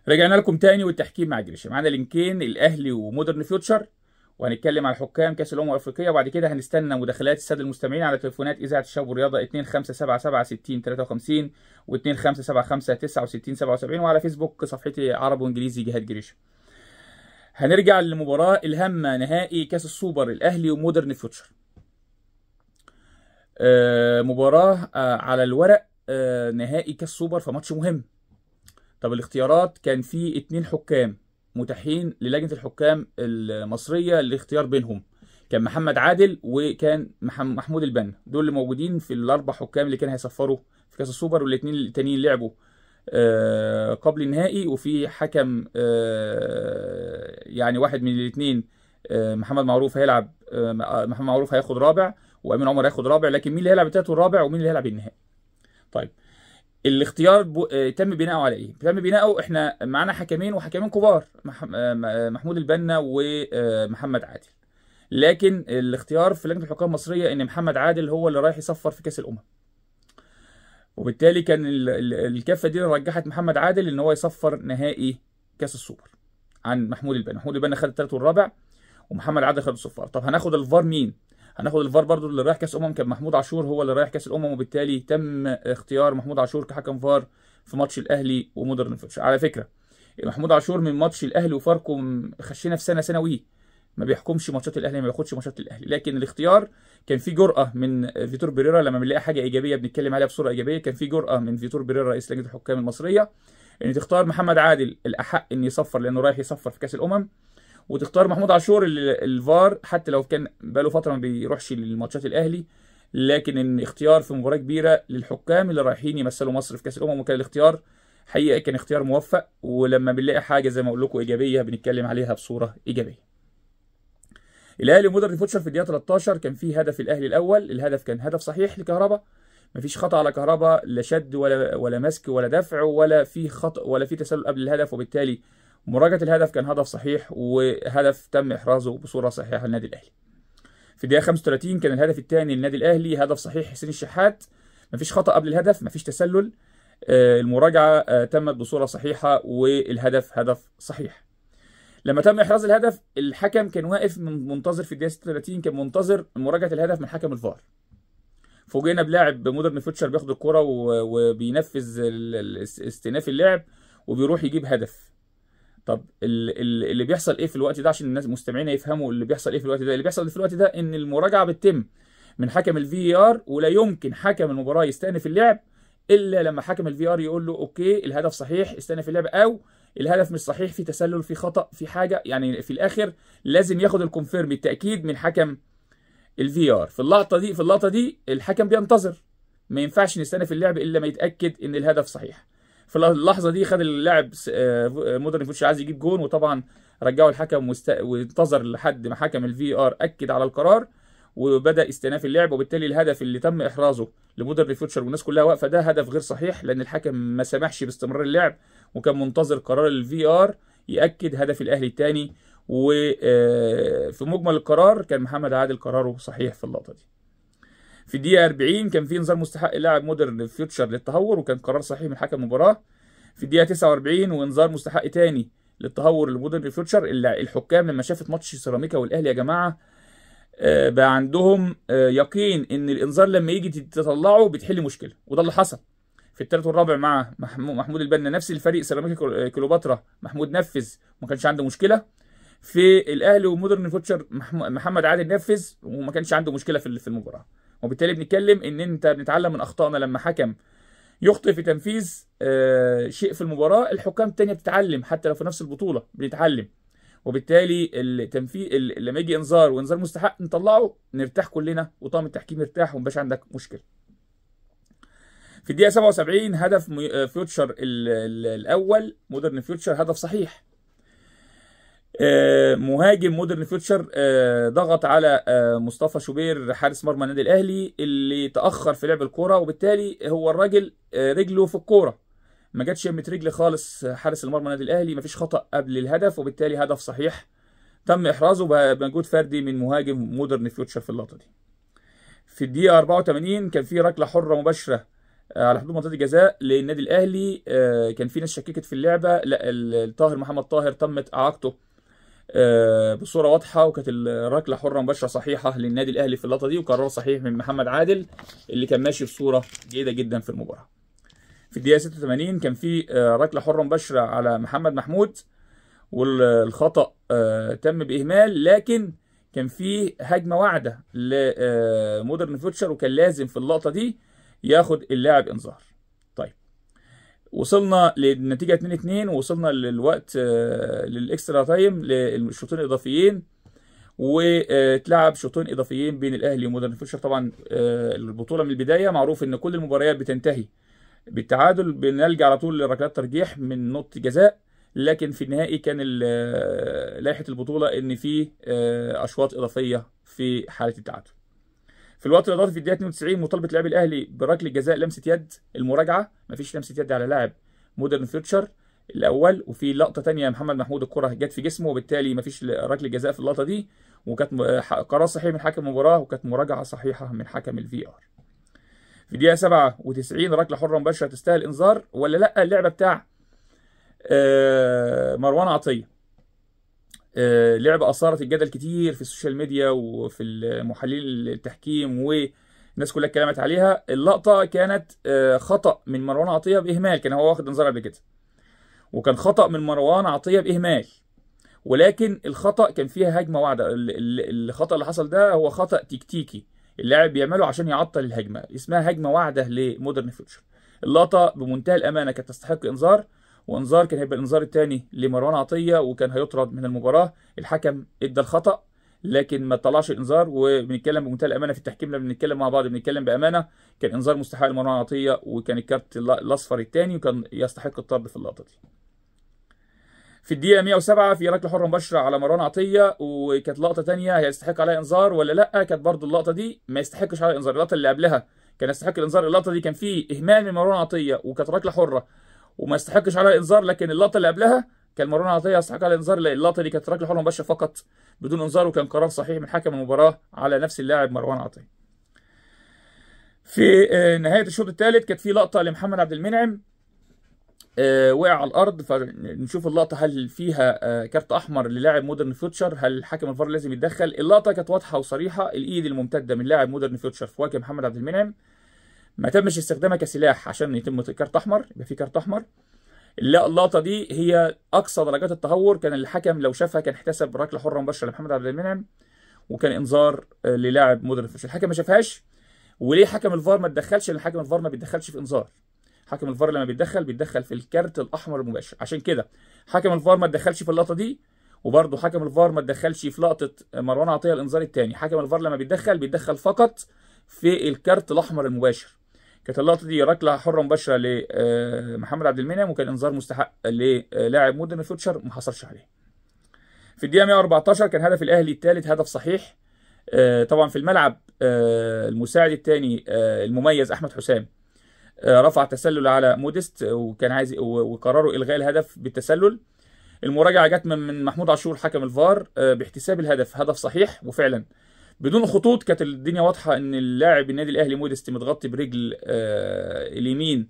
رجعنا لكم تاني والتحكيم مع جريشة. معانا لينكين، الاهلي ومودرن فيوتشر، وهنتكلم على حكام كاس الامم الافريقيه، وبعد كده هنستنى مداخلات الساده المستمعين على تليفونات اذاعه الشباب والرياضه 25776053 و25756977 وعلى فيسبوك صفحتي عربي وانجليزي جهاد جريشة. هنرجع للمباراه الهامه، نهائي كاس السوبر الاهلي ومودرن فيوتشر. مباراه على الورق نهائي كاس سوبر، فماتش مهم. طب الاختيارات، كان في 2 حكام متاحين للجنة الحكام المصرية الاختيار بينهم، كان محمد عادل وكان محمود البنا، دول اللي موجودين في ال4 حكام اللي كانوا هيصفروا في كاس السوبر، والاثنين التانيين لعبوا قبل النهائي، وفي حكم يعني واحد من الاثنين محمد معروف هيلعب، محمد معروف هياخد رابع وامين عمر هياخد رابع، لكن مين اللي هيلعب الثالث والرابع ومين اللي هيلعب النهائي؟ طيب الاختيار تم بناؤه على ايه؟ تم بناؤه، احنا معانا حكمين وحكمين كبار، محمود البنا ومحمد عادل، لكن الاختيار في لجنه الحكام المصريه ان محمد عادل هو اللي رايح يصفر في كاس الامم، وبالتالي كان الكفه دي رجحت محمد عادل ان هو يصفر نهائي كاس السوبر عن محمود البنا. محمود البنا خد الثالث والرابع ومحمد عادل خد الصفار. طب هناخد الفار مين؟ هناخد الفار برضو اللي رايح كاس كان محمود عاشور هو اللي رايح كاس وبالتالي تم اختيار محمود عاشور كحكم فار في ماتش الاهلي ومودرن فيوتشر. على فكره محمود عاشور من ماتش الاهلي وفاركو خشينا في سنه ثانوي، ما بيحكمش ماتشات الاهلي، ما بياخدش ماتشات الاهلي، لكن الاختيار كان في جرأه من فيتور بيريرا لما بنلاقي حاجه ايجابيه بنتكلم عليها بصوره ايجابيه. كان في جرأه من فيتور بيريرا رئيس لجنه الحكام المصريه ان تختار محمد عادل الاحق ان يصفر لانه رايح يصفر في كاس وتختار محمود عاشور الفار حتى لو كان بقاله فتره ما بيروحش للماتشات الاهلي، لكن ان اختيار في مباراه كبيره للحكام اللي رايحين يمثلوا مصر في كاس وكان الاختيار حقيقه كان اختيار موفق، ولما بنلاقي حاجه زي ما اقول لكم ايجابيه بنتكلم عليها بصوره ايجابيه. الاهلي ومودرن فيوتشر في الدقيقه 13 كان في هدف الاهلي الاول، الهدف كان هدف صحيح لكهربا، مفيش خطا على كهربا، لا شد ولا مسك ولا دفع ولا في خطا ولا في تسلل قبل الهدف، وبالتالي مراجعة الهدف كان هدف صحيح وهدف تم إحرازه بصورة صحيحة للنادي الأهلي. في الدقيقة 35 كان الهدف الثاني للنادي الأهلي، هدف صحيح حسين الشحات، مفيش خطأ قبل الهدف، مفيش تسلل، المراجعة تمت بصورة صحيحة والهدف هدف صحيح. لما تم إحراز الهدف الحكم كان واقف منتظر في الدقيقة 36، كان منتظر مراجعة الهدف من حكم الفار. فوجئنا بلاعب مودرن فيوتشر بياخد الكرة وبينفذ استئناف اللعب وبيروح يجيب هدف. طب اللي بيحصل ايه في الوقت ده عشان الناس المستمعين يفهموا اللي بيحصل ايه في الوقت ده؟ اللي بيحصل في الوقت ده ان المراجعه بتتم من حكم الفي ار، ولا يمكن حكم المباراه يستأنف اللعب الا لما حكم الفي ار يقول له اوكي الهدف صحيح استأنف اللعب، او الهدف مش صحيح في تسلل في خطأ في حاجه، يعني في الاخر لازم ياخد الكونفيرم التاكيد من حكم الفي ار. في اللقطه دي الحكم بينتظر، ما ينفعش نستأنف اللعب الا ما يتاكد ان الهدف صحيح. في اللحظه دي خد اللاعب مودرن فيوتشر عايز يجيب جون، وطبعا رجعوا الحكم وانتظر لحد ما حكم الفي ار اكد على القرار وبدا استئناف اللعب، وبالتالي الهدف اللي تم احرازه لمودرن فيوتشر والناس كلها واقفه ده هدف غير صحيح، لان الحكم ما سمحش باستمرار اللعب وكان منتظر قرار الفي ار ياكد هدف الاهلي الثاني. وفي مجمل القرار كان محمد عادل قراره صحيح في اللقطه دي. في الدقيقة 40 كان في انذار مستحق لاعب مودرن فيوتشر للتهور وكان قرار صحيح من حكم المباراة. في الدقيقة 49 وانذار مستحق تاني للتهور لمودرن فيوتشر. الحكام لما شافت ماتش سيراميكا والاهلي يا جماعة بقى عندهم يقين ان الانذار لما يجي تطلعه بتحل مشكلة، وده اللي حصل في الثالث والرابع مع محمود البنا. نفس الفريق سيراميكا كليوباترا محمود نفذ وما كانش عنده مشكلة، في الاهلي ومودرن فيوتشر محمد عادل نفذ وما كانش عنده مشكلة في المباراة. وبالتالي بنتكلم ان انت بنتعلم من اخطائنا، لما حكم يخطئ في تنفيذ شيء في المباراه الحكام الثانيه بتتعلم، حتى لو في نفس البطوله بنتعلم، وبالتالي التنفيذ لما يجي انذار وانذار مستحق نطلعه نرتاح كلنا وطاقم التحكيم يرتاح ومبقاش عندك مشكله. في الدقيقه 77 هدف فيوتشر الاول مودرن فيوتشر هدف صحيح، مهاجم مودرن فيوتشر ضغط على مصطفى شوبير حارس مرمى النادي الاهلي اللي تاخر في لعب الكوره، وبالتالي هو الراجل رجله في الكوره ما جاتش يمة رجل خالص حارس المرمى النادي الاهلي، ما فيش خطا قبل الهدف وبالتالي هدف صحيح تم احرازه بمجهود فردي من مهاجم مودرن فيوتشر في اللقطه دي. في الدقيقه 84 كان في ركله حره مباشره على حدود منطقه الجزاء للنادي الاهلي. كان في ناس شككت في اللعبه، لا محمد طاهر تمت اعاقته بصوره واضحه، وكانت الركله حره مباشره صحيحه للنادي الاهلي في اللقطه دي، وقرار صحيح من محمد عادل اللي كان ماشي بصوره جيده جدا في المباراه. في الدقيقه 86 كان في ركله حره مباشره على محمد محمود، والخطا تم باهمال، لكن كان في هجمه واعده لمودرن فيوتشر، وكان لازم في اللقطه دي ياخد اللاعب انذار. طيب وصلنا للنتيجه 2-2، ووصلنا للوقت للاكسترا تايم للشوطين الاضافيين، واتلعب شوطين اضافيين بين الاهلي ومودرن فيوتشر. طبعا البطوله من البدايه معروف ان كل المباريات بتنتهي بالتعادل، بنلجا على طول لركلات ترجيح من نقطه جزاء، لكن في النهائي كان لائحه البطوله ان في اشواط اضافيه في حاله التعادل. في الوقت الاضافي في الدقيقه 92 مطالبه لاعب الاهلي بركله جزاء لمسه يد المراجعه، مفيش لمسه يد على لاعب مودرن فيوتشر الاول، وفي لقطه ثانيه محمد محمود الكره جت في جسمه، وبالتالي مفيش ركله جزاء في اللقطه دي، وكانت قرار صحيح من حكم المباراه، وكانت مراجعه صحيحه من حكم الفي ار. في الدقيقه 97 ركله حره مباشره تستاهل انذار ولا لا؟ اللعبه بتاع مروان عطيه لعبة أثارت الجدل كتير في السوشيال ميديا وفي المحللين التحكيم، والناس كلها اتكلمت عليها. اللقطة كانت خطأ من مروان عطية بإهمال، كان هو واخد انذار قبل كده، وكان خطأ من مروان عطية بإهمال، ولكن الخطأ كان فيها هجمة واحدة. الخطأ اللي حصل ده هو خطأ تكتيكي اللاعب بيعمله عشان يعطل الهجمة، اسمها هجمة واحدة لمودرن فيوتشر. اللقطة بمنتهى الأمانة كانت تستحق إنذار، وانذار كان هيبقى الانذار الثاني لمروان عطيه، وكان هيطرد من المباراه. الحكم ادى الخطا لكن ما طلعش الانذار، وبنتكلم بمنتهى الامانه في التحكيم، لما بنتكلم مع بعض بنتكلم بامانه. كان انذار مستحق لمروان عطيه، وكان الكارت الاصفر الثاني، وكان يستحق الطرد في اللقطه دي. في الدقيقه 107 في ركله حره مباشره على مروان عطيه، وكانت لقطه ثانيه هيستحق عليها انذار ولا لا؟ كانت برضو اللقطه دي ما يستحقش عليها انذار، اللقطه اللي قبلها كان يستحق الانذار. اللقطه دي كان فيه اهمال من مروان عطيه، وكانت ركله حره وما يستحقش عليها انذار، لكن اللقطه اللي قبلها كان مروان عطيه يستحق عليها انذار. اللقطه دي كانت ركله حره مباشره فقط بدون انذار، وكان قرار صحيح من حكم المباراه على نفس اللاعب مروان عطيه. في نهايه الشوط الثالث كانت في لقطه لمحمد عبد المنعم وقع على الارض، فنشوف اللقطه هل فيها كارت احمر للاعب مودرن فيوتشر، هل حكم الفار لازم يتدخل؟ اللقطه كانت واضحه وصريحه، الايد الممتده من لاعب مودرن فيوتشر في وجه محمد عبد المنعم، ما تمش استخدامها كسلاح عشان يتم كارت احمر، يبقى في كارت احمر. اللقطه دي هي اقصى درجات التهور، كان الحكم لو شافها كان احتسب ركله حره مباشره لمحمد عبد المنعم، وكان انذار للاعب مودرن فيوتشر. الحكم ما شافهاش، وليه حكم الفار ما اتدخلش؟ لان حكم الفار ما بيتدخلش في انذار، حكم الفار لما بيتدخل في الكارت الاحمر المباشر. عشان كده حكم الفار ما اتدخلش في اللقطه دي، وبرده حكم الفار ما اتدخلش في لقطه مروان عطيه الانذار الثاني. حكم الفار لما بيتدخل فقط في الكارت الاحمر المباشر. كانت اللقطه دي ركله حره مباشره لمحمد عبد المنعم، وكان انذار مستحق للاعب مودرن فيوتشر ما حصلش عليه. في الدقيقه 114 كان هدف الاهلي الثالث هدف صحيح. طبعا في الملعب المساعد الثاني المميز احمد حسام رفع تسلل على موديست، وكان عايز وقرروا الغاء الهدف بالتسلل. المراجعه جت من محمود عاشور حكم الفار باحتساب الهدف هدف صحيح، وفعلا بدون خطوط. كانت الدنيا واضحه ان اللاعب النادي الاهلي موديست متغطي برجل اليمين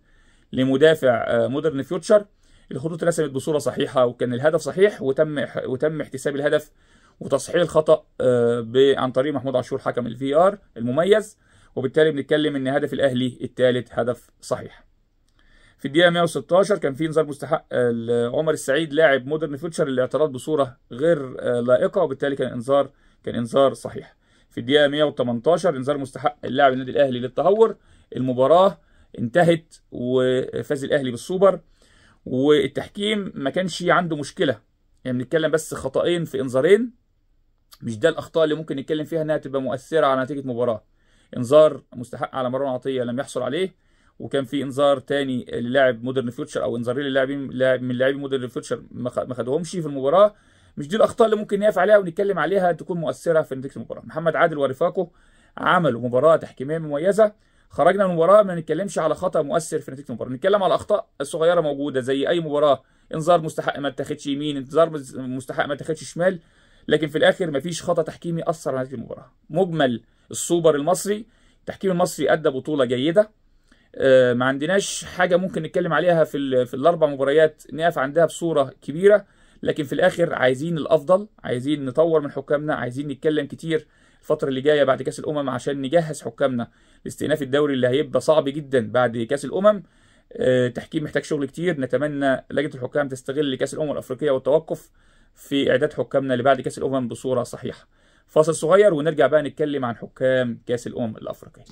لمدافع مودرن فيوتشر. الخطوط رسمت بصوره صحيحه، وكان الهدف صحيح، وتم احتساب الهدف وتصحيح الخطا عن طريق محمود عاشور حكم الفي ار المميز، وبالتالي بنتكلم ان هدف الاهلي الثالث هدف صحيح. في الدقيقه 116 كان في انذار مستحق لعمر السعيد لاعب مودرن فيوتشر الاعتراض بصوره غير لائقه، وبالتالي كان انذار صحيح. في الدقيقه 118 انذار مستحق اللاعب النادي الاهلي للتهور. المباراه انتهت وفاز الاهلي بالسوبر، والتحكيم ما كانش عنده مشكله، يعني بنتكلم بس خطأين في انذارين، مش ده الاخطاء اللي ممكن نتكلم فيها انها تبقى مؤثره على نتيجه مباراه. انذار مستحق على مروان عطيه لم يحصل عليه، وكان في انذار تاني للاعب مودرن فيوتشر او انذارين للاعبين من لاعبي مودرن فيوتشر ما خدوهمش في المباراه. مش دي الاخطاء اللي ممكن نقف عليها ونتكلم عليها تكون مؤثره في نتيجه المباراه. محمد عادل ورفاقه عملوا مباراه تحكيميه مميزه، خرجنا من المباراه ما نتكلمش على خطا مؤثر في نتيجه المباراه، نتكلم على اخطاء الصغيره موجوده زي اي مباراه، انذار مستحق ما اتاخدش يمين، انذار مستحق ما اتاخدش شمال، لكن في الاخر مفيش خطا تحكيمي اثر على نتيجه المباراه. مجمل السوبر المصري التحكيم المصري ادى بطوله جيده، ما عندناش حاجه ممكن نتكلم عليها في الاربع مباريات نقف عندها بصوره كبيره، لكن في الاخر عايزين الافضل، عايزين نطور من حكامنا، عايزين نتكلم كتير الفتره اللي جايه بعد كاس الامم عشان نجهز حكامنا لاستئناف الدوري اللي هيبقى صعب جدا بعد كاس الامم. تحكيم محتاج شغل كتير. نتمنى لجنه الحكام تستغل كاس الامم الافريقيه والتوقف في اعداد حكامنا اللي بعد كاس الامم بصوره صحيحه. فاصل صغير ونرجع بقى نتكلم عن حكام كاس الامم الافريقيه.